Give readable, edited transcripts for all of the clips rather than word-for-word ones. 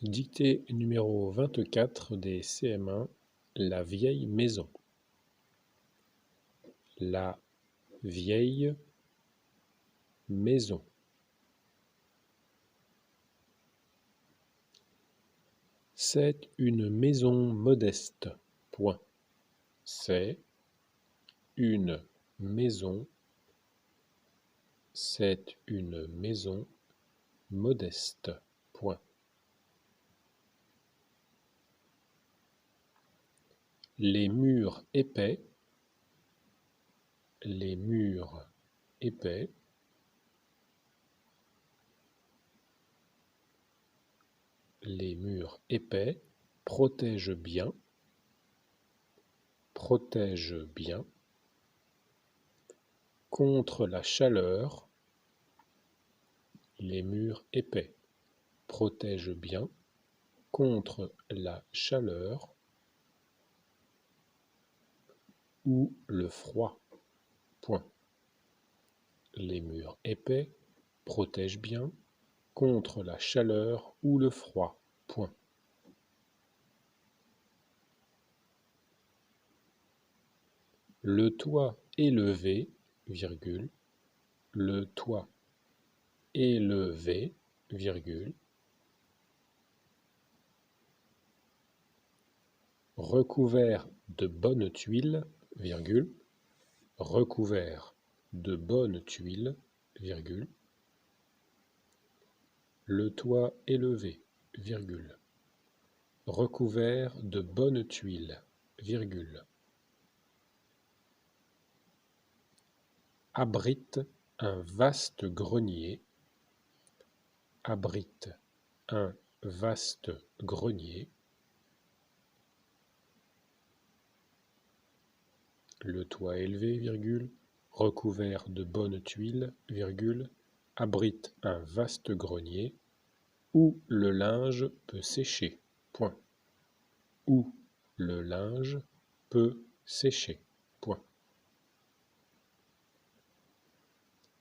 Dictée numéro 24 des CM1, la vieille maison. La vieille maison. C'est une maison modeste. Point. C'est une maison. C'est une maison modeste. Point. Les murs épais. Les murs épais. Les murs épais protègent bien. Protègent bien. Contre la chaleur. Les murs épais protègent bien contre la chaleur ou le froid. Point. Les murs épais protègent bien contre la chaleur ou le froid. Point. Le toit élevé, virgule, le toit élevé, virgule, recouvert de bonnes tuiles, virgule, recouvert de bonnes tuiles, virgule, le toit élevé, virgule, recouvert de bonnes tuiles, virgule, abrite un vaste grenier, abrite un vaste grenier, le toit élevé, virgule, recouvert de bonnes tuiles, virgule, abrite un vaste grenier, où le linge peut sécher. Point. Où le linge peut sécher. Point.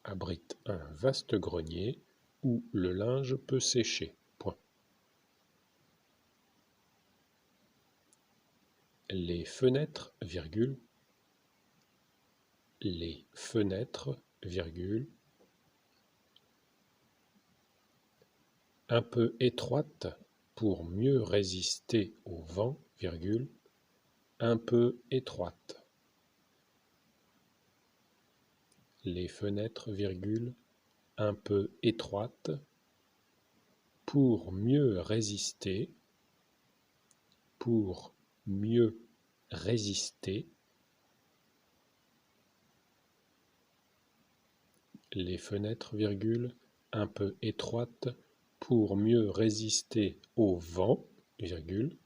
Abrite un vaste grenier où le linge peut sécher. Point. Les fenêtres, virgule, les fenêtres, virgule, un peu étroites pour mieux résister au vent, virgule, un peu étroites. Les fenêtres, virgule, un peu étroites pour mieux résister, pour mieux résister. Les fenêtres, virgule, un peu étroites pour mieux résister au vent, virgule,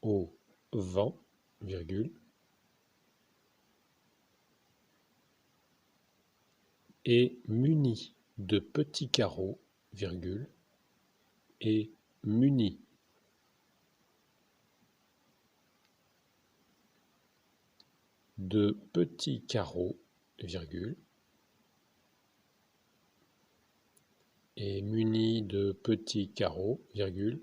au vent, virgule, et munies de petits carreaux, virgule, et munies de petits carreaux, virgule, et munis de petits carreaux, virgule,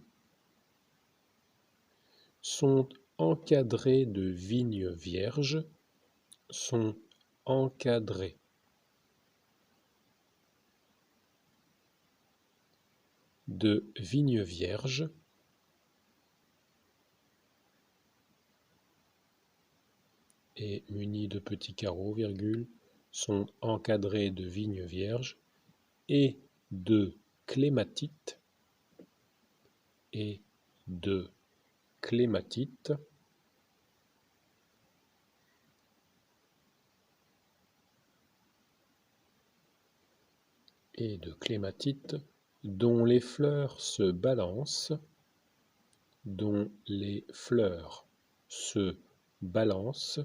sont encadrés de vignes vierges, sont encadrés de vignes vierges, et munis de petits carreaux, virgule, sont encadrés de vignes vierges, et de clématites, et de clématites, et de clématites, dont les fleurs se balancent, dont les fleurs se balancent,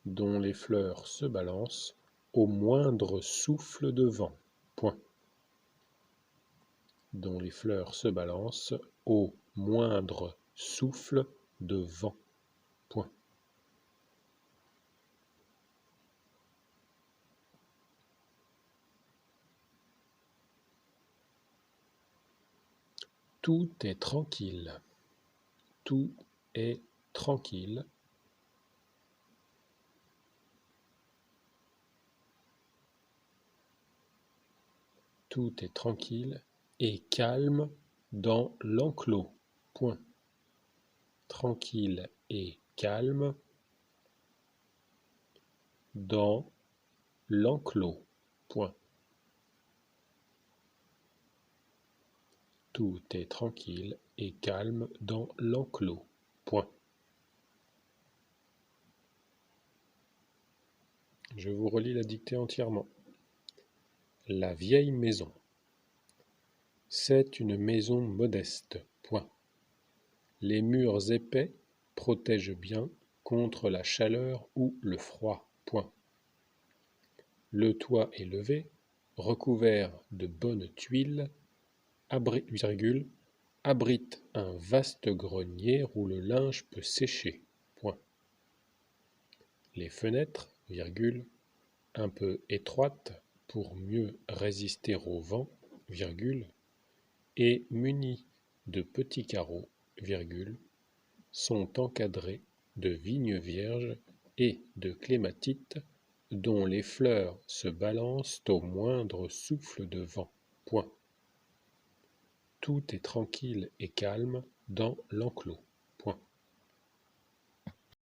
dont les fleurs se balancent au moindre souffle de vent. Point. Dont les fleurs se balancent au moindre souffle de vent. Point. Tout est tranquille. Tout est tranquille. Tout est tranquille et calme dans l'enclos. Point. Tranquille et calme dans l'enclos. Point. Tout est tranquille et calme dans l'enclos. Point. Je vous relis la dictée entièrement. La vieille maison. C'est une maison modeste. Point. Les murs épais protègent bien contre la chaleur ou le froid. Point. Le toit élevé, recouvert de bonnes tuiles, abrite un vaste grenier où le linge peut sécher. Point. Les fenêtres, un peu étroites pour mieux résister au vent, et munies de petits carreaux, sont encadrées de vignes vierges et de clématites dont les fleurs se balancent au moindre souffle de vent. Point. Tout est tranquille et calme dans l'enclos.